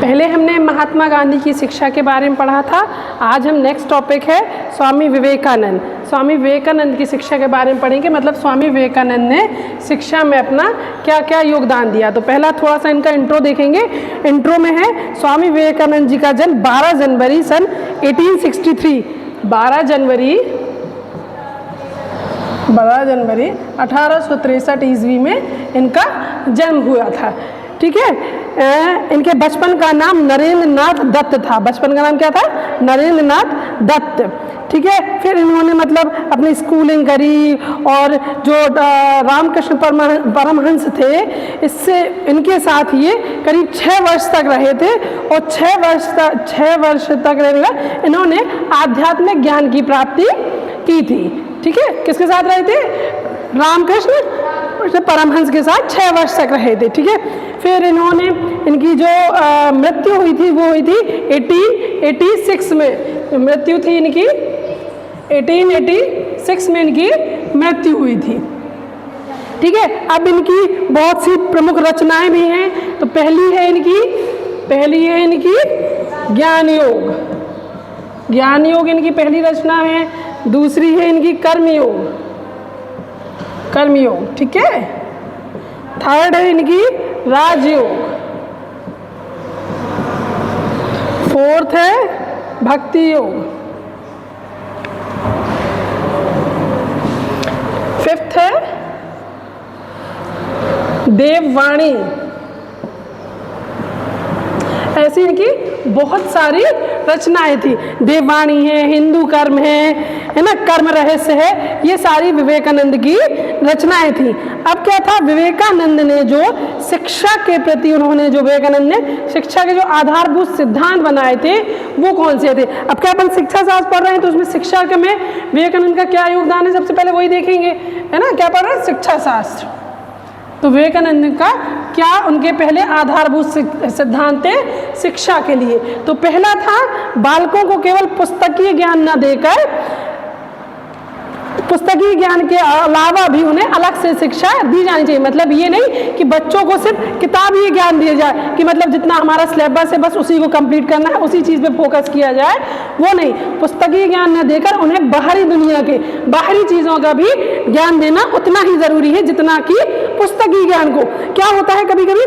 पहले हमने महात्मा गांधी की शिक्षा के बारे में पढ़ा था। आज हम नेक्स्ट टॉपिक है स्वामी विवेकानंद। स्वामी विवेकानंद की शिक्षा के बारे में पढ़ेंगे, मतलब स्वामी विवेकानंद ने शिक्षा में अपना क्या क्या योगदान दिया। तो पहला थोड़ा सा इनका इंट्रो देखेंगे। इंट्रो में है स्वामी विवेकानंद जी का जन्म 12 जनवरी सन 1863 12 जनवरी 1863 ईस्वी में इनका जन्म हुआ था। ठीक है। इनके बचपन का नाम नरेंद्र नाथ दत्त था। बचपन का नाम क्या था? नरेंद्र नाथ दत्त। ठीक है। फिर इन्होंने मतलब अपनी स्कूलिंग करी और जो रामकृष्ण परमहंस थे, इससे इनके साथ ये करीब 6 वर्ष तक रहे थे और 6 वर्ष तक रहने इन्होंने आध्यात्मिक ज्ञान की प्राप्ति की थी। ठीक है। किसके साथ रहे थे? रामकृष्ण परमहंस के साथ 6 वर्ष तक रहे थे। ठीक है। फिर इन्होंने इनकी जो मृत्यु हुई थी वो हुई थी 1886 में। मृत्यु थी इनकी 1886 में इनकी मृत्यु हुई थी। ठीक है। अब इनकी बहुत सी प्रमुख रचनाएं भी हैं। तो पहली है इनकी ज्ञान योग। ज्ञान योग इनकी पहली रचना है। दूसरी है इनकी कर्मयोग। ठीक है। थर्ड है इनकी राजयोग। फोर्थ है भक्ति योग। फिफ्थ है देववाणी। ऐसी इनकी बहुत सारी रचनाएं थी। देववाणी है, हिंदू कर्म है ना, कर्म रहस्य है, ये सारी विवेकानंद की रचनाएं थी। अब क्या था, विवेकानंद ने जो शिक्षा के प्रति उन्होंने जो विवेकानंद ने शिक्षा के जो आधारभूत सिद्धांत बनाए थे वो कौन से थे। अब क्या अपन शिक्षा शास्त्र पढ़ रहे हैं तो उसमें शिक्षा के में विवेकानंद का क्या योगदान है, सबसे पहले वही देखेंगे, है ना। क्या पढ़ रहे हैं? शिक्षा शास्त्र। तो विवेकानंद का क्या उनके पहले आधारभूत सिद्धांत थे शिक्षा के लिए। तो पहला था बालकों को केवल पुस्तकीय ज्ञान न देकर पुस्तकीय ज्ञान के अलावा भी उन्हें अलग से शिक्षा दी जानी चाहिए। मतलब ये नहीं कि बच्चों को सिर्फ किताबी ज्ञान दिया जाए कि मतलब जितना हमारा सिलेबस है बस उसी को कंप्लीट करना है, उसी चीज़ पे फोकस किया जाए, वो नहीं। पुस्तकीय ज्ञान न देकर उन्हें बाहरी दुनिया के बाहरी चीज़ों का भी ज्ञान देना उतना ही ज़रूरी है जितना कि पुस्तकीय ज्ञान को। क्या होता है कभी कभी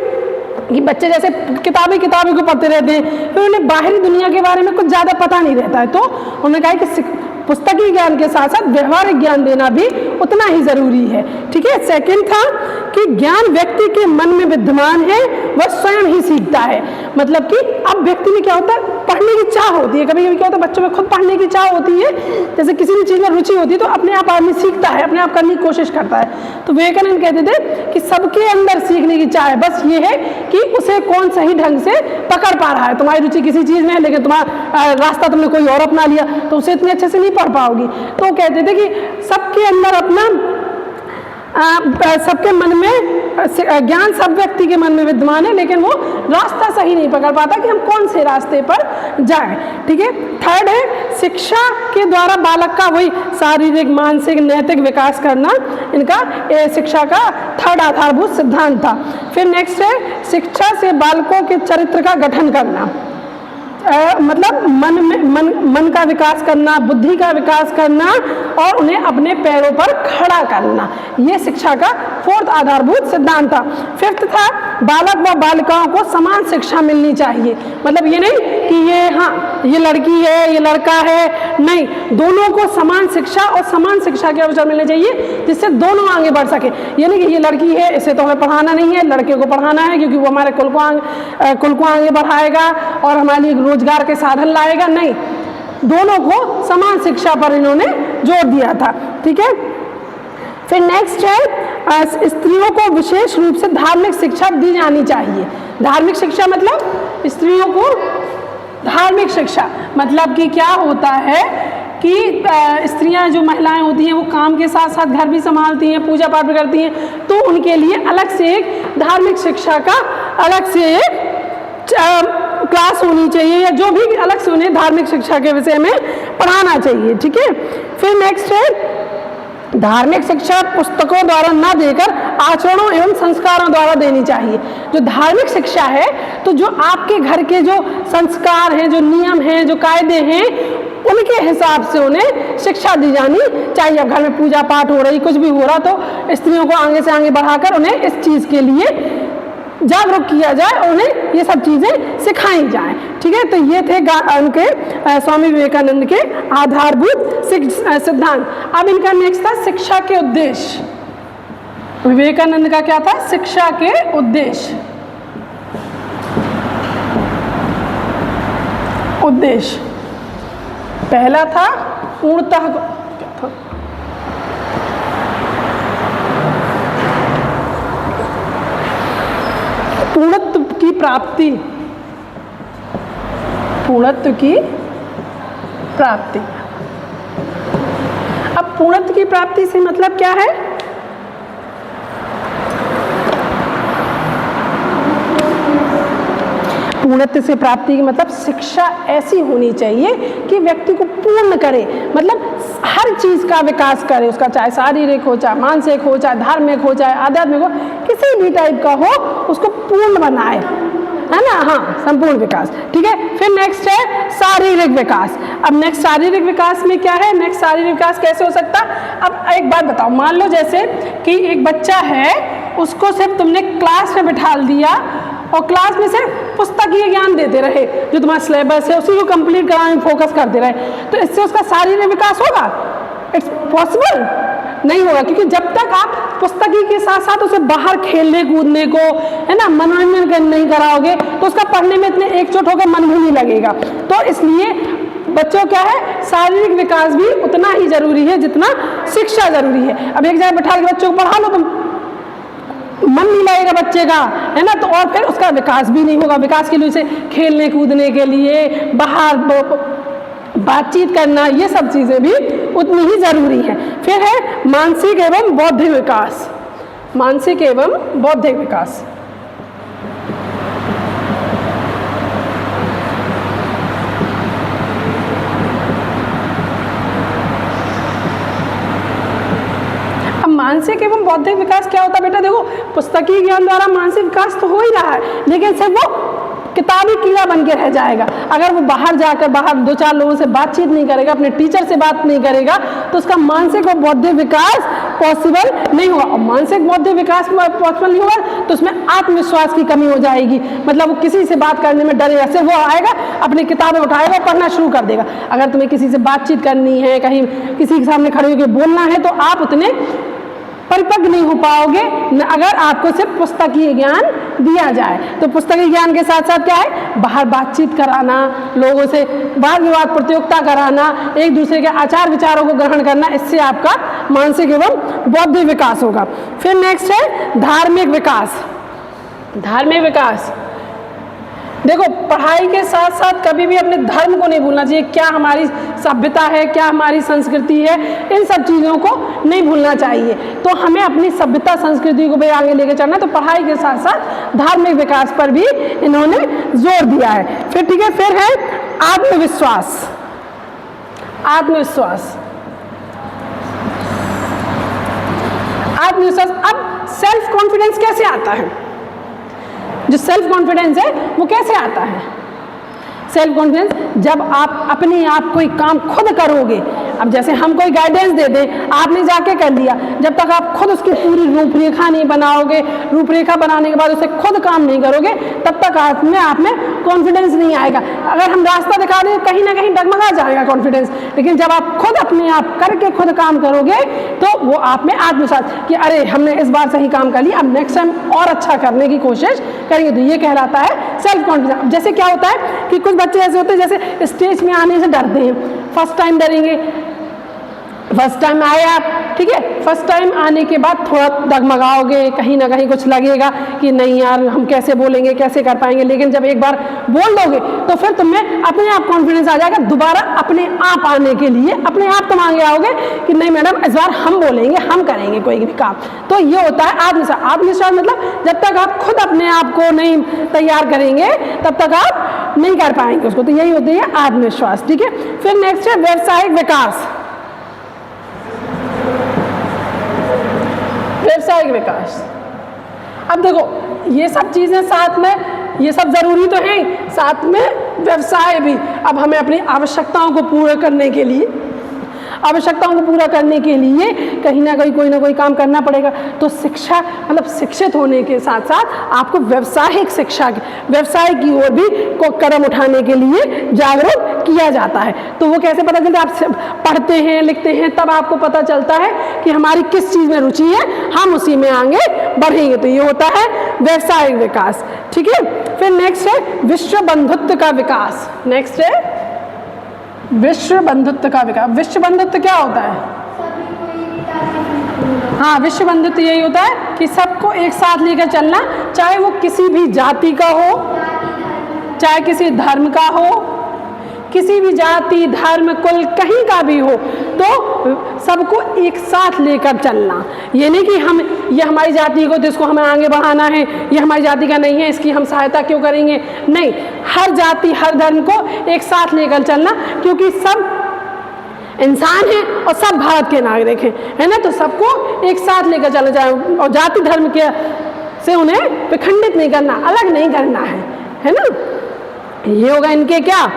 कि बच्चे जैसे किताबी को पढ़ते रहते हैं, फिर उन्हें बाहरी दुनिया के बारे में कुछ ज़्यादा पता नहीं रहता है। तो उन्होंने कहा कि पुस्तकीय ज्ञान के साथ साथ व्यवहारिक ज्ञान देना भी उतना ही ज़रूरी है। ठीक है। सेकंड था कि ज्ञान व्यक्ति के मन में विद्यमान है, वह स्वयं ही सीखता है। मतलब कि अब व्यक्ति में क्या होता है, पढ़ने की चाह होती है। कभी कभी क्या होता है, बच्चों में खुद पढ़ने की चाह होती है, जैसे किसी भी चीज़ में रुचि होती है तो अपने आप आदमी सीखता है, अपने आप करने की कोशिश करता है। तो विवेकानंद कहते थे कि सबके अंदर सीखने की चाह है, बस ये है कि उसे कौन सही ढंग से पकड़ पा रहा है। तुम्हारी रुचि किसी चीज़ में है लेकिन तुम्हारा रास्ता तुमने कोई और अपना लिया तो उसे इतने अच्छे से नहीं पढ़ पाओगी। तो कहते थे कि सबके अंदर अपना सबके मन में ज्ञान सब व्यक्ति के मन में विद्यमान है, लेकिन वो रास्ता सही नहीं पकड़ पाता कि हम कौन से रास्ते पर जाएं। ठीक है। थर्ड है शिक्षा के द्वारा बालक का वही शारीरिक, मानसिक, नैतिक विकास करना इनका शिक्षा का थर्ड आधारभूत सिद्धांत था। फिर नेक्स्ट है शिक्षा से बालकों के चरित्र का गठन करना। मतलब मन का विकास करना, बुद्धि का विकास करना और उन्हें अपने पैरों पर खड़ा करना, ये शिक्षा का फोर्थ आधारभूत सिद्धांत था। फिफ्थ था बालक व बालिकाओं को समान शिक्षा मिलनी चाहिए। मतलब ये नहीं कि ये लड़की है ये लड़का है, नहीं, दोनों को समान शिक्षा और समान शिक्षा के अवसर मिलने चाहिए जिससे दोनों आगे बढ़ सके। ये नहीं कि ये लड़की है इसे तो हमें पढ़ाना नहीं है, लड़के को पढ़ाना है क्योंकि वो हमारे कुल को आगे बढ़ाएगा और हमारे लिए रोजगार के साधन लाएगा, नहीं, दोनों को समान शिक्षा पर इन्होंने जोर दिया था। ठीक है। फिर नेक्स्ट है स्त्रियों को विशेष रूप से धार्मिक शिक्षा दी जानी चाहिए। धार्मिक शिक्षा मतलब स्त्रियों को धार्मिक शिक्षा मतलब कि क्या होता है कि स्त्रियां जो महिलाएं होती हैं वो काम के साथ साथ घर भी संभालती हैं, पूजा पाठ भी करती हैं, तो उनके लिए अलग से एक धार्मिक शिक्षा का अलग से एक क्लास होनी चाहिए या जो भी अलग से उन्हें धार्मिक शिक्षा के विषय में पढ़ाना चाहिए। ठीक है। फिर नेक्स्ट है धार्मिक शिक्षा पुस्तकों द्वारा न देकर आचरणों एवं संस्कारों द्वारा देनी चाहिए। जो धार्मिक शिक्षा है तो जो आपके घर के जो संस्कार हैं, जो नियम हैं, जो कायदे हैं, उनके हिसाब से उन्हें शिक्षा दी जानी चाहिए। अब घर में पूजा पाठ हो रही, कुछ भी हो रहा, तो स्त्रियों को आगे से आगे बढ़ाकर उन्हें इस चीज़ के लिए जागरूक किया जाए और उन्हें ये सब चीज़ें सिखाई जाएं। ठीक है, तो ये थे उनके स्वामी विवेकानंद के आधारभूत सिद्धांत। अब इनका नेक्स्ट था शिक्षा के उद्देश्य। विवेकानंद का क्या था? शिक्षा के उद्देश्य। उद्देश्य पहला था पूर्णतः, क्या था? पूर्णत्व की प्राप्ति। पूर्णत्व की प्राप्ति। अब पूर्णत्व की प्राप्ति से मतलब क्या है? पूर्णत्व से प्राप्ति की मतलब शिक्षा ऐसी होनी चाहिए कि व्यक्ति को पूर्ण करे, मतलब हर चीज़ का विकास करे, उसका चाहे शारीरिक हो, चाहे मानसिक हो, चाहे धार्मिक हो, चाहे आध्यात्मिक हो, किसी भी टाइप का हो, उसको पूर्ण बनाए, है ना। हाँ, संपूर्ण विकास। ठीक है, फिर नेक्स्ट है शारीरिक विकास। अब नेक्स्ट शारीरिक विकास में क्या है? नेक्स्ट शारीरिक विकास कैसे हो सकता? अब एक बात बताओ, मान लो जैसे कि एक बच्चा है, उसको सिर्फ तुमने क्लास में बिठा दिया और क्लास में सिर्फ पुस्तकीय ज्ञान देते रहे, जो तुम्हारा सिलेबस है उसी को कंप्लीट कराने में फोकस करते रहे, तो इससे उसका शारीरिक विकास होगा? इट्स पॉसिबल नहीं होगा, क्योंकि जब तक आप पुस्तकीय के साथ साथ उसे बाहर खेलने कूदने को, है ना, मनोरंजन नहीं कराओगे तो उसका पढ़ने में इतने एकजुट होकर मन भी नहीं लगेगा। तो इसलिए बच्चों क्या है, शारीरिक विकास भी उतना ही जरूरी है जितना शिक्षा जरूरी है। अब एक जगह बैठा के बच्चों को पढ़ा लो, तुम मन नहीं लगेगा बच्चे का, है ना, तो और फिर उसका विकास भी नहीं होगा। विकास के लिए उसे खेलने कूदने के लिए बाहर बातचीत करना, ये सब चीज़ें भी उतनी ही ज़रूरी है। फिर है मानसिक एवं बौद्धिक विकास। मानसिक एवं बौद्धिक विकास। मानसिक एवं बौद्धिक विकास क्या होता है बेटा? देखो, पुस्तकीय ज्ञान द्वारा मानसिक विकास तो हो ही रहा है, लेकिन सिर्फ वो किताबी कीड़ा बन के रह जाएगा। अगर वो बाहर जाकर बाहर दो चार लोगों से बातचीत नहीं करेगा, अपने टीचर से बात नहीं करेगा, तो उसका मानसिक और बौद्धिक विकास पॉसिबल नहीं होगा। और मानसिक बौद्धिक विकास पॉसिबल नहीं होगा तो उसमें आत्मविश्वास की कमी हो जाएगी, मतलब वो किसी से बात करने में डरेगा। से वो आएगा, अपनी किताबें उठाएगा, पढ़ना शुरू कर देगा। अगर तुम्हें किसी से बातचीत करनी है, कहीं किसी के सामने खड़े होकर बोलना है, तो आप उतने परिपक्व नहीं हो पाओगे अगर आपको सिर्फ पुस्तकीय ज्ञान दिया जाए। तो पुस्तकीय ज्ञान के साथ साथ क्या है? बाहर बातचीत कराना, लोगों से वाद विवाद प्रतियोगिता कराना, एक दूसरे के आचार विचारों को ग्रहण करना, इससे आपका मानसिक एवं बौद्धिक विकास होगा। फिर नेक्स्ट है धार्मिक विकास। धार्मिक विकास, देखो, पढ़ाई के साथ साथ कभी भी अपने धर्म को नहीं भूलना चाहिए। क्या हमारी सभ्यता है, क्या हमारी संस्कृति है, इन सब चीज़ों को नहीं भूलना चाहिए। तो हमें अपनी सभ्यता संस्कृति को भी आगे लेकर चलना है। तो पढ़ाई के साथ साथ धार्मिक विकास पर भी इन्होंने जोर दिया है। फिर ठीक है, फिर है आत्मविश्वास। आत्मविश्वास, आत्मविश्वास। अब सेल्फ कॉन्फिडेंस कैसे आता है? जो सेल्फ कॉन्फिडेंस है वो कैसे आता है? सेल्फ कॉन्फिडेंस जब आप अपने आप कोई काम खुद करोगे। अब जैसे हम कोई गाइडेंस दे दें, आपने जाके कर लिया, जब तक आप खुद उसकी पूरी रूपरेखा नहीं बनाओगे, रूपरेखा बनाने के बाद उसे खुद काम नहीं करोगे, तब तक आप में कॉन्फिडेंस नहीं आएगा। अगर हम रास्ता दिखा दें, कहीं ना कहीं डगमगा जाएगा कॉन्फिडेंस। लेकिन जब आप खुद अपने आप करके खुद काम करोगे तो वो आप में आत्मविश्वास कि अरे हमने इस बार सही काम कर लिया, अब नेक्स्ट टाइम और अच्छा करने की कोशिश करेंगे। तो ये कहलाता है सेल्फ कॉन्फिडेंस। जैसे क्या होता है कि कुछ बच्चे ऐसे होते हैं जैसे स्टेज में आने से डरते हैं, फर्स्ट टाइम डरेंगे। फर्स्ट टाइम आए आप, ठीक है, फर्स्ट टाइम आने के बाद थोड़ा डगमगाओगे, कहीं ना कहीं कुछ लगेगा कि नहीं यार हम कैसे बोलेंगे, कैसे कर पाएंगे। लेकिन जब एक बार बोल दोगे तो फिर तुम्हें अपने आप कॉन्फिडेंस आ जाएगा। दोबारा अपने आप आने के लिए अपने आप तुम आगे आओगे कि नहीं मैडम इस बार हम बोलेंगे, हम करेंगे कोई भी काम। तो ये होता है आत्मविश्वास। आत्मविश्वास मतलब जब तक आप खुद अपने आप को नहीं तैयार करेंगे तब तक आप नहीं कर पाएंगे उसको। तो यही होती है आत्मविश्वास, ठीक है। फिर नेक्स्ट है व्यावसायिक विकास। व्यवसायिक विकास। अब देखो ये सब चीज़ें साथ में, ये सब ज़रूरी तो हैं, साथ में व्यवसाय भी। अब हमें अपनी आवश्यकताओं को पूरा करने के लिए कहीं ना कहीं कोई ना कोई काम करना पड़ेगा। तो शिक्षा मतलब शिक्षित होने के साथ साथ आपको व्यवसाय की ओर भी को कदम उठाने के लिए जागरूक किया जाता है। तो वो कैसे पता चलता है? आप पढ़ते हैं, लिखते हैं, तब आपको पता चलता है कि हमारी किस चीज़ में रुचि है, हम उसी में आगे बढ़ेंगे। तो ये होता है व्यवसायिक विकास। ठीक है, फिर नेक्स्ट है विश्व बंधुत्व का विकास। नेक्स्ट है विश्व बंधुत्व का विकास। विश्व बंधुत्व क्या होता है? हाँ, विश्व बंधुत्व यही होता है कि सबको एक साथ लेकर चलना, चाहे वो किसी भी जाति का हो, चाहे किसी धर्म का हो, किसी भी जाति धर्म कुल कहीं का भी हो, तो सबको एक साथ लेकर चलना। ये नहीं कि ये हमारी जाति को, जिसको हमें आगे बढ़ाना है, ये हमारी जाति का नहीं है, इसकी हम सहायता क्यों करेंगे। नहीं, हर जाति हर धर्म को एक साथ लेकर चलना, क्योंकि सब इंसान हैं और सब भारत के नागरिक हैं, है ना। तो सबको एक साथ लेकर चलना चाहिए और जाति धर्म के से उन्हें विखंडित नहीं करना, अलग नहीं करना है ना। ये होगा इनके क्या,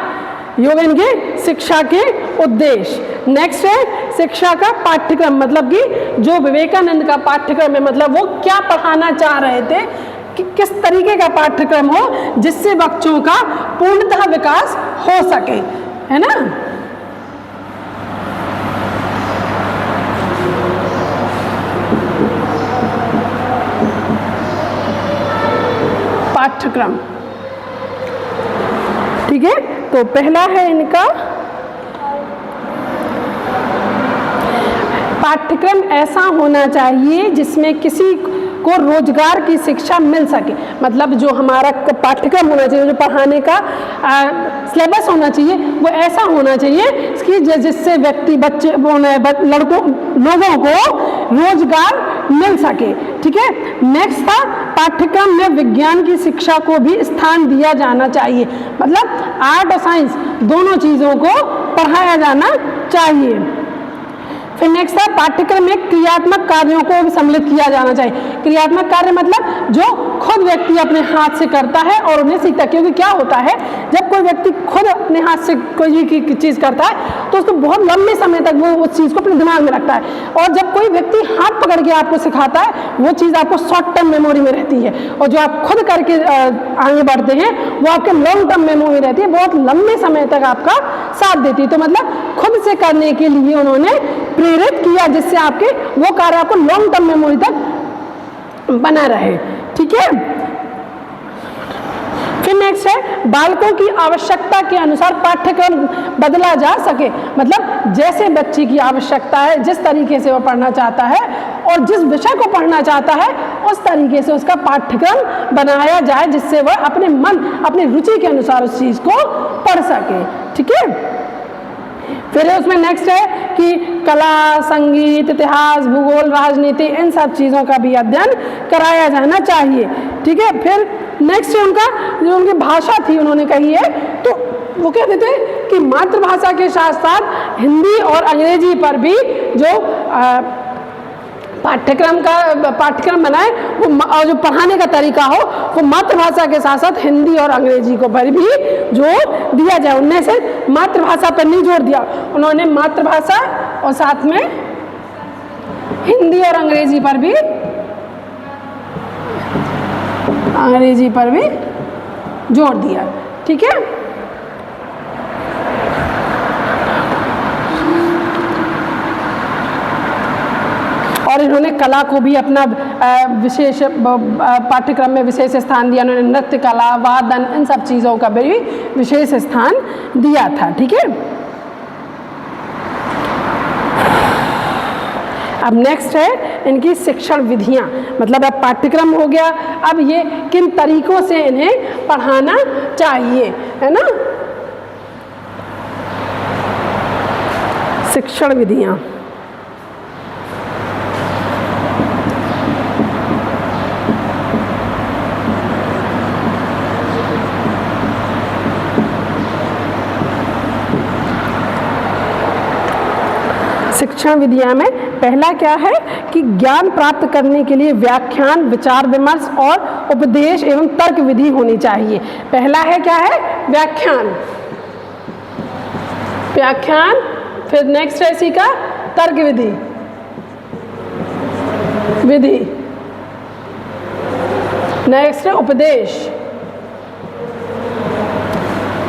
ये होगा इनके शिक्षा के उद्देश्य। नेक्स्ट है शिक्षा का पाठ्यक्रम, मतलब कि जो विवेकानंद का पाठ्यक्रम है, मतलब वो क्या पढ़ाना चाह रहे थे कि किस तरीके का पाठ्यक्रम हो जिससे बच्चों का पूर्णतः विकास हो सके, है ना। पाठ्यक्रम, ठीक है। तो पहला है इनका पाठ्यक्रम ऐसा होना चाहिए जिसमें किसी को रोजगार की शिक्षा मिल सके। मतलब जो हमारा पाठ्यक्रम होना चाहिए, जो पढ़ाने का सिलेबस होना चाहिए, वो ऐसा होना चाहिए कि जिससे बच्चे लोगों को रोजगार मिल सके। ठीक है। नेक्स्ट था पाठ्यक्रम में विज्ञान की शिक्षा को भी स्थान दिया जाना चाहिए। मतलब आर्ट और साइंस दोनों चीज़ों को पढ़ाया जाना चाहिए। फिर नेक्स्ट है पाठ्यक्रम में क्रियात्मक कार्यों को भी सम्मिलित किया जाना चाहिए। क्रियात्मक कार्य मतलब जो खुद व्यक्ति अपने हाथ से करता है और उन्हें सीखता है। क्योंकि क्या होता है, जब कोई व्यक्ति खुद अपने हाथ से कोई भी चीज़ करता है तो उसको बहुत लंबे समय तक वो उस चीज़ को अपने दिमाग में रखता है। और जब कोई व्यक्ति हाथ पकड़ के आपको सिखाता है, वो चीज़ आपको शॉर्ट टर्म मेमोरी में रहती है, और जो आप खुद करके आगे बढ़ते हैं वो आपके लॉन्ग टर्म मेमोरी रहती है, बहुत लंबे समय तक आपका साथ देती है। तो मतलब खुद से करने के लिए उन्होंने प्रेरित किया, जिससे आपके वो कार्य आपको लॉन्ग टर्म मेमोरी तक बना रहे। ठीक है। फिर नेक्स्ट है बालकों की आवश्यकता के अनुसार पाठ्यक्रम बदला जा सके। मतलब जैसे बच्चे की आवश्यकता है, जिस तरीके से वो पढ़ना चाहता है और जिस विषय को पढ़ना चाहता है, उस तरीके से उसका पाठ्यक्रम बनाया जाए, जिससे वह अपने मन अपनी रुचि के अनुसार उस चीज़ को पढ़ सके। ठीक है। फिर उसमें नेक्स्ट है कि कला, संगीत, इतिहास, भूगोल, राजनीति, इन सब चीज़ों का भी अध्ययन कराया जाना चाहिए। ठीक है। फिर नेक्स्ट है उनका जो उनकी भाषा थी, उन्होंने कही है, तो वो कहते थे कि मातृभाषा के साथ साथ हिंदी और अंग्रेजी पर भी जो पाठ्यक्रम बनाए, वो जो पढ़ाने का तरीका हो वो मातृभाषा के साथ साथ हिंदी और अंग्रेजी को पर भी जोर दिया जाए। उनने से मातृभाषा पर नहीं जोर दिया, उन्होंने मातृभाषा और साथ में हिंदी और अंग्रेजी पर भी जोर दिया। ठीक है। और इन्होंने कला को भी अपना विशेष पाठ्यक्रम में विशेष स्थान दिया। उन्होंने नृत्य कला, वादन, इन सब चीज़ों का भी विशेष स्थान दिया था। ठीक है। अब नेक्स्ट है इनकी शिक्षण विधियां। मतलब अब पाठ्यक्रम हो गया, अब ये किन तरीकों से इन्हें पढ़ाना चाहिए, है ना। शिक्षण विधियां, शिक्षण विधियां में पहला क्या है कि ज्ञान प्राप्त करने के लिए व्याख्यान, विचार विमर्श और उपदेश एवं तर्क विधि होनी चाहिए। पहला है क्या है? व्याख्यान, व्याख्यान, फिर नेक्स्ट है इसी का तर्क विधि, विधि, नेक्स्ट है उपदेश।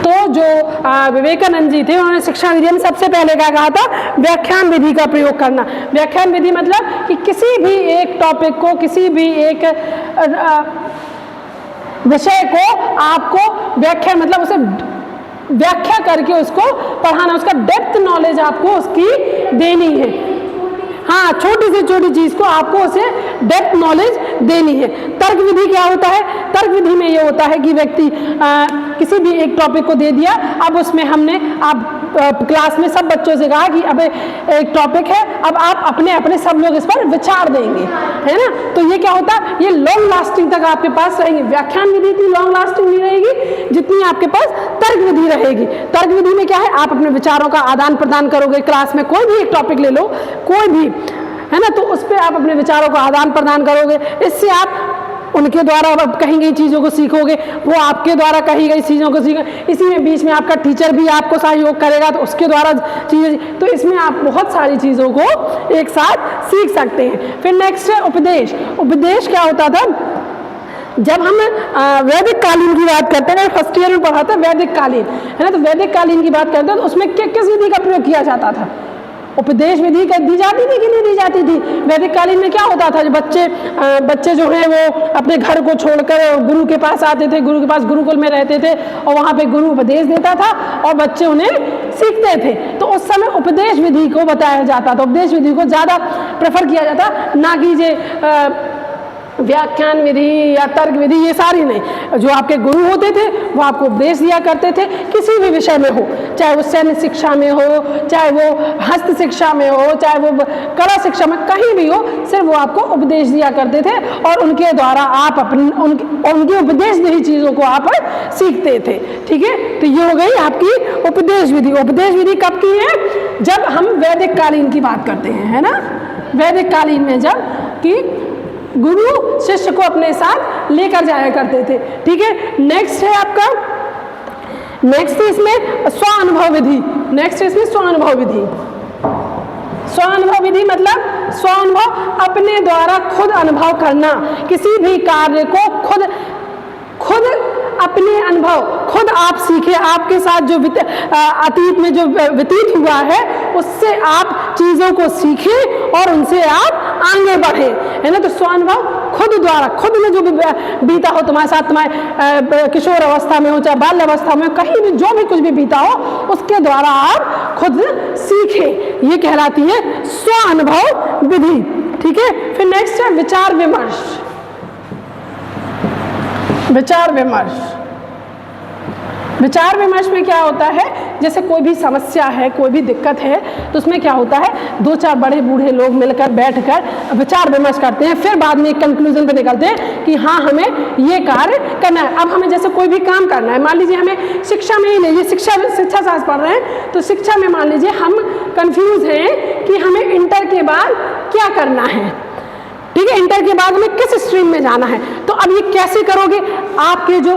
तो जो विवेकानंद जी थे उन्होंने शिक्षा विधि में सबसे पहले क्या कहा था? व्याख्यान विधि का प्रयोग करना। व्याख्यान विधि मतलब कि किसी भी एक टॉपिक को, किसी भी एक विषय को आपको व्याख्या मतलब उसे व्याख्या करके उसको पढ़ाना, उसका डेप्थ नॉलेज आपको उसकी देनी है। हाँ, छोटी से छोटी चीज़ को आपको उसे डेप्थ नॉलेज देनी है। तर्क विधि क्या होता है? तर्क विधि में ये होता है कि व्यक्ति किसी भी एक टॉपिक को दे दिया, अब उसमें हमने क्लास में सब बच्चों से कहा कि अब एक टॉपिक है, अब आप अपने अपने सब लोग इस पर विचार देंगे, है ना? तो ये क्या होता है? ये लॉन्ग लास्टिंग तक आपके पास रहेंगे। व्याख्यान विधि इतनी लॉन्ग लास्टिंग नहीं रहेगी जितनी आपके पास तर्क विधि रहेगी। तर्क विधि में क्या है? आप अपने विचारों का आदान प्रदान करोगे। क्लास में कोई भी एक टॉपिक ले लो, कोई भी, है ना, तो उस पर आप अपने विचारों का आदान प्रदान करोगे। इससे आप उनके द्वारा कही गई चीज़ों को सीखोगे, वो आपके द्वारा कही गई चीज़ों को सीखोगे। इसी में बीच में आपका टीचर भी आपको सहयोग करेगा, तो उसके द्वारा चीज़ें, तो इसमें आप बहुत सारी चीज़ों को एक साथ सीख सकते हैं। फिर नेक्स्ट है उपदेश। उपदेश क्या होता था? जब हम वैदिक कालीन की बात करते हैं, फर्स्ट ईयर में पढ़ा था वैदिक कालीन, है ना, तो वैदिक कालीन की बात करते हैं तो उसमें किस विधि का प्रयोग किया जाता था? उपदेश विधि दी जाती थी कि नहीं दी जाती थी? वैदिक कालीन में क्या होता था? जो बच्चे जो हैं वो अपने घर को छोड़कर गुरु के पास आते थे, गुरु के पास गुरुकुल में रहते थे और वहाँ पे गुरु उपदेश देता था और बच्चे उन्हें सीखते थे। तो उस समय उपदेश विधि को बताया जाता था, उपदेश विधि को ज़्यादा प्रेफर किया जाता, ना कि जे व्याख्यान विधि या तर्क विधि, ये सारी नहीं। जो आपके गुरु होते थे वो आपको उपदेश दिया करते थे, किसी भी विषय में हो, चाहे वो सैन्य शिक्षा में हो, चाहे वो हस्त शिक्षा में हो, चाहे वो कला शिक्षा में, कहीं भी हो, सिर्फ वो आपको उपदेश दिया करते थे और उनके द्वारा आप उनके उपदेश दी चीज़ों को आप सीखते थे। ठीक है, तो ये हो गई आपकी उपदेश विधि। उपदेश विधि कब की है? जब हम वैदिक कालीन की बात करते हैं, है ना, वैदिक कालीन में जब कि गुरु शिष्य को अपने साथ लेकर जाया करते थे। ठीक है, नेक्स्ट है आपका, नेक्स्ट इसमें स्वानुभव विधि। नेक्स्ट इसमें स्वानुभव विधि। स्वानुभव विधि मतलब स्वानुभव, अपने द्वारा खुद अनुभव करना, किसी भी कार्य को खुद अपने अनुभव, खुद आप सीखे, आपके साथ जो अतीत में जो व्यतीत हुआ है उससे आप चीज़ों को सीखें और उनसे आप आगे बढ़े, है ना। तो स्वानुभव खुद द्वारा, खुद में जो भी बीता हो तुम्हारे साथ, तुम्हारे किशोर अवस्था में हो चाहे बाल्य अवस्था में, कहीं भी जो भी कुछ भी बीता हो उसके द्वारा आप खुद सीखें, ये कहलाती है स्वानुभव विधि। ठीक है, फिर नेक्स्ट है विचार विमर्श। विचार विमर्श, विचार विमर्श में क्या होता है? जैसे कोई भी समस्या है, कोई भी दिक्कत है, तो उसमें क्या होता है? दो चार बड़े बूढ़े लोग मिलकर बैठकर विचार विमर्श करते हैं, फिर बाद में एक कंक्लूजन पे निकलते हैं कि हाँ हमें ये कार्य करना है। अब हमें जैसे कोई भी काम करना है, मान लीजिए हमें शिक्षा में ही लीजिए, शिक्षा शास्त्र पढ़ रहे हैं, तो शिक्षा में मान लीजिए हम कंफ्यूज हैं कि हमें इंटर के बाद क्या करना है। ठीक है, इंटर के बाद हमें किस स्ट्रीम में जाना है। तो अब ये कैसे करोगे? आपके जो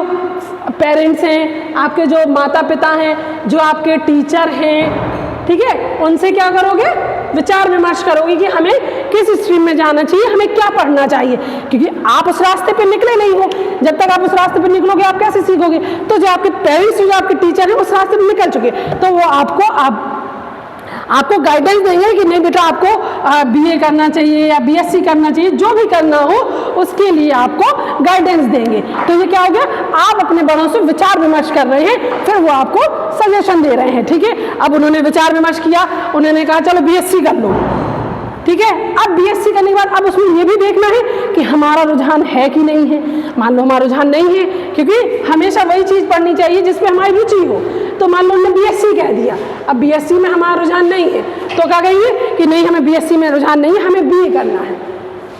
पेरेंट्स हैं, आपके जो माता पिता हैं, जो आपके टीचर हैं, ठीक है, उनसे क्या करोगे? विचार विमर्श करोगे कि हमें किस स्ट्रीम में जाना चाहिए, हमें क्या पढ़ना चाहिए, क्योंकि आप उस रास्ते पे निकले नहीं हो। जब तक आप उस रास्ते पे निकलोगे आप कैसे सीखोगे? तो जो आपके पेरेंट्स, जो आपके टीचर हैं, उस रास्ते पे निकल चुके, तो वो आपको गाइडेंस देंगे कि नहीं बेटा आपको बीए करना चाहिए या बीएससी करना चाहिए, जो भी करना हो उसके लिए आपको गाइडेंस देंगे। तो ये क्या हो गया? आप अपने बड़ों से विचार विमर्श कर रहे हैं, फिर वो आपको सजेशन दे रहे हैं। ठीक है, अब उन्होंने विचार विमर्श किया, उन्होंने कहा चलो बीएससी कर लो। ठीक है, अब बीएससी करने के बाद अब उसमें ये भी देखना है कि हमारा रुझान है कि नहीं है। मान लो हमारा रुझान नहीं है, क्योंकि हमेशा वही चीज़ पढ़नी चाहिए जिसमें हमारी रुचि हो। तो मान लो उन्होंने बीएससी कह दिया, अब बीएससी में हमारा रुझान नहीं है, तो क्या कहेंगे कि नहीं हमें बीएससी में रुझान नहीं है, हमें बीए करना है।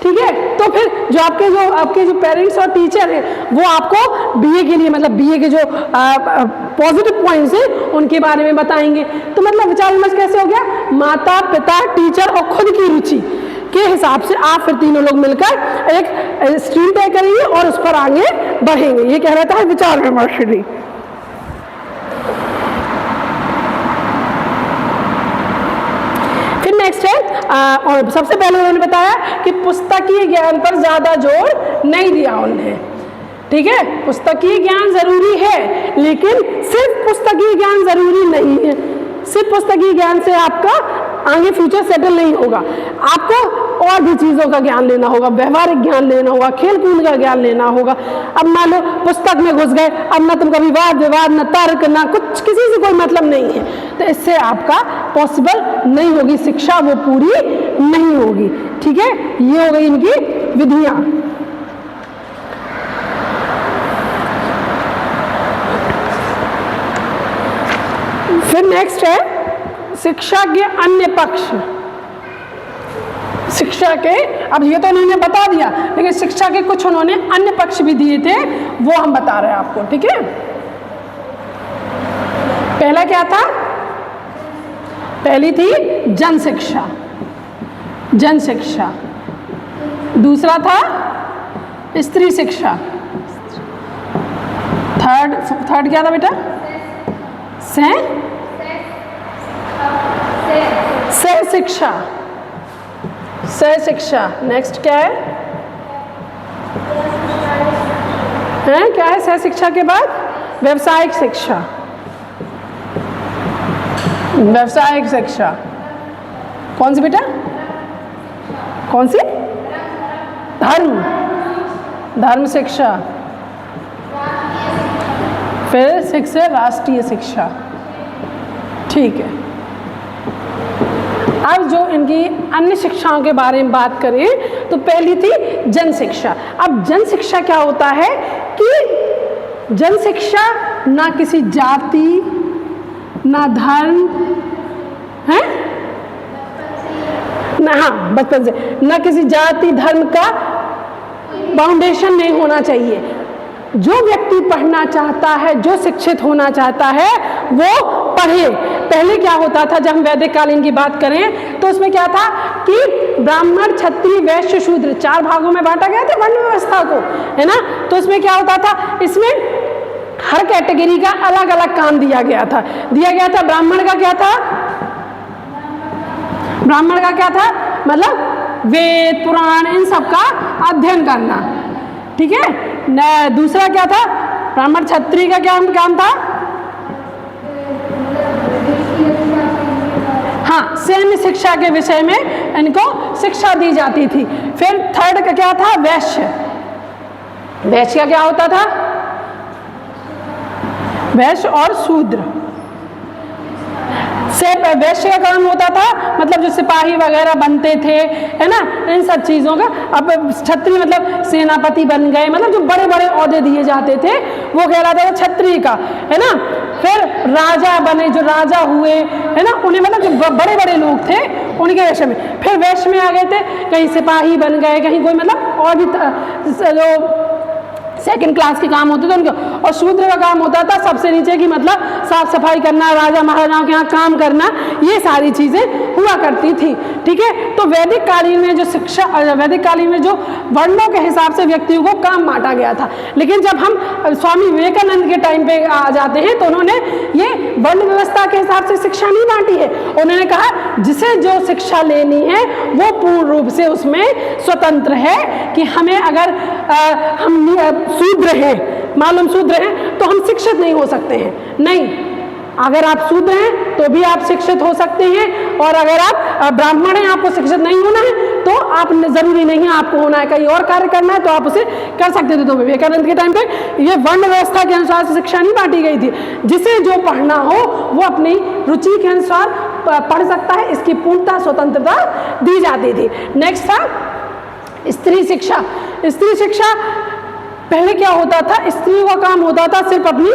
ठीक है। तो फिर जो आपके जो पेरेंट्स और टीचर हैं वो आपको बीए के लिए मतलब बीए के जो पॉजिटिव पॉइंट्स हैं उनके बारे में बताएंगे। तो मतलब विचार विमर्श कैसे हो गया, माता पिता टीचर और खुद की रुचि के हिसाब से आप फिर तीनों लोग मिलकर एक स्ट्रीम तय करेंगे और उस पर आगे बढ़ेंगे। ये कह रहता है विचार विमर्श। फिर नेक्स्ट है और सबसे पहले उन्होंने बताया कि पुस्तकीय ज्ञान पर ज्यादा जोर नहीं दिया उन्हें, ठीक है। पुस्तकीय ज्ञान जरूरी है लेकिन सिर्फ पुस्तकीय ज्ञान जरूरी नहीं है। सिर्फ पुस्तकीय ज्ञान से आपका आगे फ्यूचर सेटल नहीं होगा, आपको और भी चीज़ों का ज्ञान लेना होगा, व्यवहारिक ज्ञान लेना होगा, खेल कूद का ज्ञान लेना होगा। अब मान लो पुस्तक में घुस गए, अब ना तुम कभी वाद विवाद ना तर्क ना कुछ, किसी से कोई मतलब नहीं है, तो इससे आपका पॉसिबल नहीं होगी, शिक्षा वो पूरी नहीं होगी, ठीक है। ये हो गई इनकी विधियां। फिर नेक्स्ट है शिक्षा के अन्य पक्ष। शिक्षा के, अब ये तो उन्होंने बता दिया लेकिन शिक्षा के कुछ उन्होंने अन्य पक्ष भी दिए थे, वो हम बता रहे हैं आपको, ठीक है। पहला क्या था, पहली थी जन शिक्षा, जन शिक्षा। दूसरा था स्त्री शिक्षा। थर्ड क्या था बेटा, सह शिक्षा, सह शिक्षा। नेक्स्ट क्या है, क्या है सह शिक्षा के बाद, व्यावसायिक शिक्षा, व्यावसायिक शिक्षा। कौन सी बेटा, कौन सी, धर्म, धर्म शिक्षा। फिर शिक्षा राष्ट्रीय शिक्षा, ठीक है। अब जो इनकी अन्य शिक्षाओं के बारे में बात करें तो पहली थी जन शिक्षा। अब जन शिक्षा क्या होता है कि जन शिक्षा ना किसी जाति ना धर्म है ना, हाँ बचपन से, ना किसी जाति धर्म का बाउंडेशन नहीं होना चाहिए। जो व्यक्ति पढ़ना चाहता है, जो शिक्षित होना चाहता है वो पढ़े। पहले क्या होता था, जब हम वैदिक कालीन की बात करें तो उसमें क्या था कि ब्राह्मण क्षत्रिय वैश्य शूद्र 4 भागों में बांटा गया था वर्ण व्यवस्था को, है ना। तो इसमें क्या होता था, इसमें हर कैटेगरी का अलग अलग काम दिया गया था। ब्राह्मण का क्या था, ब्राह्मण का क्या था, मतलब वेद पुराण इन सब का अध्ययन करना, ठीक है। दूसरा क्या था, ब्राह्मण क्षत्रिय का क्या काम था, हाँ सैन्य शिक्षा के विषय में इनको शिक्षा दी जाती थी। फिर थर्ड का क्या था, वैश्य। वैश्य का क्या होता था, वैश्य और शूद्र। वैश्य का काम होता था मतलब जो सिपाही वगैरह बनते थे, है ना, इन सब चीज़ों का। अब क्षत्रिय मतलब सेनापति बन गए, मतलब जो बड़े बड़े ओहदे दिए जाते थे वो कहलाता था क्षत्रिय का, है ना। फिर राजा बने, जो राजा हुए, है ना, उन्हें मतलब जो बड़े बड़े लोग थे उनके वैश्य में। फिर वैश्य में आ गए थे, कहीं सिपाही बन गए, कहीं कोई मतलब और भी जो सेकंड क्लास के काम होते थे उनके। और शूद्र का काम होता था सबसे नीचे की, मतलब साफ सफाई करना, राजा महाराजाओं के यहाँ काम करना, ये सारी चीज़ें हुआ करती थी, ठीक है। तो वैदिक कालीन में जो शिक्षा, वैदिक कालीन में जो वर्णों के हिसाब से व्यक्तियों को काम बांटा गया था। लेकिन जब हम स्वामी विवेकानंद के टाइम पे आ जाते हैं तो उन्होंने ये वर्ण व्यवस्था के हिसाब से शिक्षा नहीं बांटी है। उन्होंने कहा जिसे जो शिक्षा लेनी है वो पूर्ण रूप से उसमें स्वतंत्र है, कि हमें अगर हम शूद्र हैं, मालूम शूद्र हैं तो हम शिक्षित नहीं हो सकते हैं, नहीं। अगर आप शूद्र हैं तो भी आप शिक्षित हो सकते हैं, और अगर आप ब्राह्मण हैं आपको शिक्षित नहीं होना है तो आप जरूरी नहीं है आपको होना है, कहीं और कार्य करना है तो आप उसे कर सकते थे। तो विवेकानंद के टाइम पे ये वर्ण व्यवस्था के अनुसार से शिक्षा नहीं बांटी गई थी। जिसे जो पढ़ना हो वो अपनी रुचि के अनुसार पढ़ सकता है, इसकी पूर्णतः स्वतंत्रता दी जाती थी। नेक्स्ट था स्त्री शिक्षा। स्त्री शिक्षा पहले क्या होता था, स्त्रियों का काम होता था सिर्फ अपनी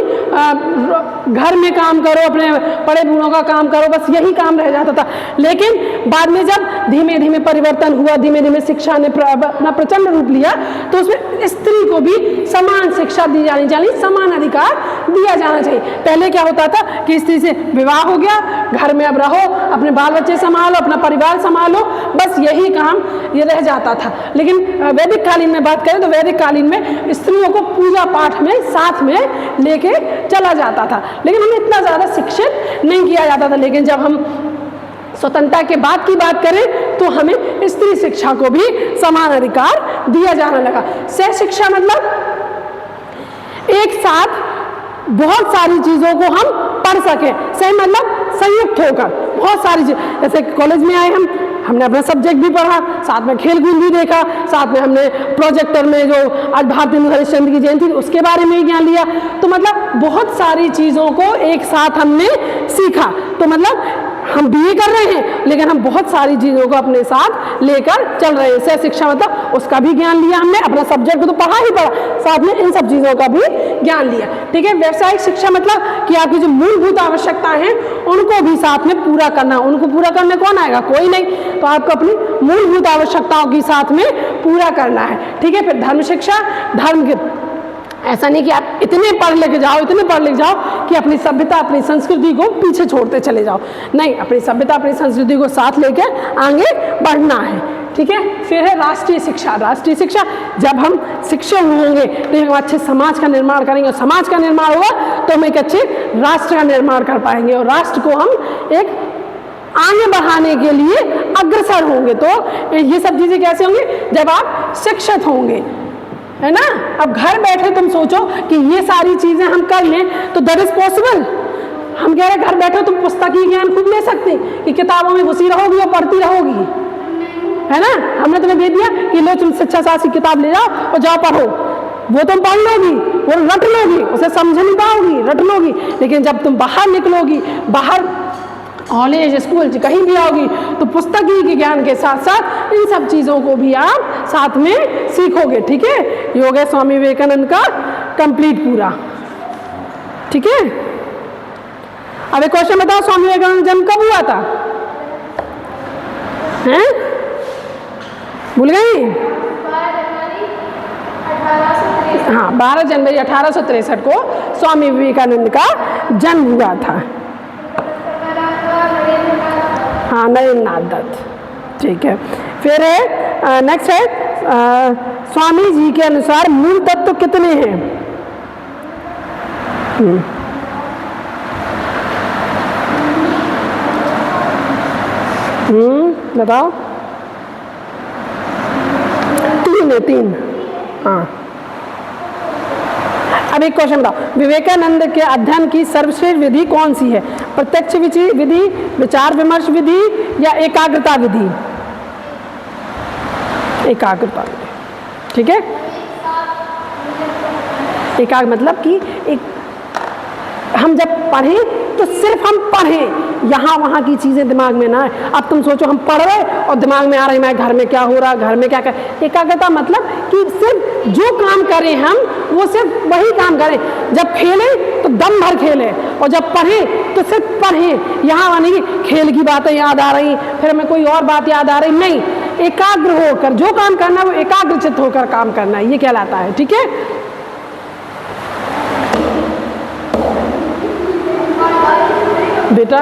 घर में काम करो, अपने बड़े बूढ़ों का काम करो, बस यही काम रह जाता था। लेकिन बाद में जब धीमे धीमे परिवर्तन हुआ, धीमे धीमे शिक्षा ने अपना प्रचंड रूप लिया, तो उसमें स्त्री को भी समान शिक्षा दी जानी चाहिए, समान अधिकार दिया जाना चाहिए। पहले क्या होता था कि स्त्री से विवाह हो गया, घर में अब रहो, अपने बाल बच्चे संभालो, अपना परिवार संभालो, बस यही काम ये रह जाता था। लेकिन वैदिक कालीन में बात करें तो वैदिक कालीन में स्त्रियों को पूजा पाठ में साथ में लेके चला जाता था, लेकिन हमें इतना ज़्यादा शिक्षित नहीं किया जाता था। लेकिन जब हम स्वतंत्रता के बाद की बात करें तो हमें स्त्री शिक्षा को भी समान अधिकार दिया जाने लगा। सह शिक्षा मतलब एक साथ बहुत सारी चीज़ों को हम पढ़ सकें। सही मतलब संयुक्त होकर बहुत सारी चीज़, जैसे कॉलेज में आए हमने अपना सब्जेक्ट भी पढ़ा, साथ में खेल कूद भी देखा, साथ में हमने प्रोजेक्टर में जो आज भारतीय हरिश्चंद्र की जयंती उसके बारे में ही ज्ञान लिया। तो मतलब बहुत सारी चीज़ों को एक साथ हमने सीखा। तो मतलब हम बीए कर रहे हैं लेकिन हम बहुत सारी चीज़ों को अपने साथ लेकर चल रहे हैं। सह शिक्षा मतलब उसका भी ज्ञान लिया हमने, अपना सब्जेक्ट तो पढ़ा ही पढ़ा, साथ में इन सब चीज़ों का भी ज्ञान लिया। ठीक है। व्यावसायिक शिक्षा मतलब कि आपकी जो मूलभूत आवश्यकताएं हैं उनको भी साथ में पूरा करना। उनको पूरा करने कौन आएगा? कोई नहीं। तो आपको अपनी मूलभूत आवश्यकताओं की साथ में पूरा करना है। ठीक है। फिर धर्म शिक्षा, धर्म के ऐसा नहीं कि आप इतने पढ़ लिख जाओ, इतने पढ़ लिख जाओ कि अपनी सभ्यता अपनी संस्कृति को पीछे छोड़ते चले जाओ। नहीं, अपनी सभ्यता अपनी संस्कृति को साथ लेकर आगे बढ़ना है। ठीक है। फिर है राष्ट्रीय शिक्षा। राष्ट्रीय शिक्षा, जब हम शिक्षित होंगे तो हम अच्छे समाज का निर्माण करेंगे, और समाज का निर्माण होगा तो हम एक अच्छे राष्ट्र का निर्माण कर पाएंगे, और राष्ट्र को हम एक आगे बढ़ाने के लिए अग्रसर होंगे। तो ये सब चीज़ें कैसे होंगी? जब आप शिक्षित होंगे, है ना। अब घर बैठे तुम सोचो कि ये सारी चीज़ें हम कर लें तो दैट इज पॉसिबल। हम कह रहे घर बैठे तुम पुस्तकीय ज्ञान खुद ले सकते कि किताबों में घुसी रहोगी और पढ़ती रहोगी, है ना। हमने तुम्हें दे दिया कि लो तुम शिक्षा शास्त्र की किताब ले जाओ और जाओ पढ़ो, वो तुम पढ़ लोगी, वो रट लोगी, उसे समझ नहीं पाओगी, रट लोगी। लेकिन जब तुम बाहर निकलोगी, बाहर कॉलेज स्कूल कहीं भी आओगी, तो पुस्तकीय के ज्ञान के साथ साथ इन सब चीज़ों को भी आप साथ में सीखोगे। ठीक है। ये हो गया स्वामी विवेकानंद का कंप्लीट पूरा। ठीक है। अब एक क्वेश्चन बताओ, स्वामी विवेकानंद जन्म कब हुआ था? हैं? भूल गई? हाँ, 12 जनवरी 1863 को स्वामी विवेकानंद का जन्म हुआ था। हाँ, नरेंद्रनाथ दत्त। ठीक है। फिर है नेक्स्ट है स्वामी जी के अनुसार मूल तत्व कितने हैं? बताओ। 3 है, 3। हाँ। अब एक क्वेश्चन बताओ, विवेकानंद के अध्ययन की सर्वश्रेष्ठ विधि कौन सी है? प्रत्यक्ष विधि, विचार विमर्श विधि, या एकाग्रता विधि? एकाग्रता विधि। ठीक है। एकाग्र मतलब कि एक हम जब पढ़ें तो सिर्फ हम पढ़ें, यहाँ वहाँ की चीज़ें दिमाग में ना आए। अब तुम सोचो हम पढ़ रहे और दिमाग में आ रही मैं घर में क्या हो रहा, घर में क्या कर। एकाग्रता मतलब कि सिर्फ जो काम करें हम वो सिर्फ वही काम करें। जब खेलें तो दम भर खेलें, और जब पढ़ें तो सिर्फ पढ़ें। यहाँ वहाँ नहीं खेल की बातें याद आ रही फिर हमें कोई और बात याद आ रही, नहीं। एकाग्र होकर जो काम करना है वो एकाग्रचित्त होकर काम करना है, ये कहलाता है। ठीक है। बेटा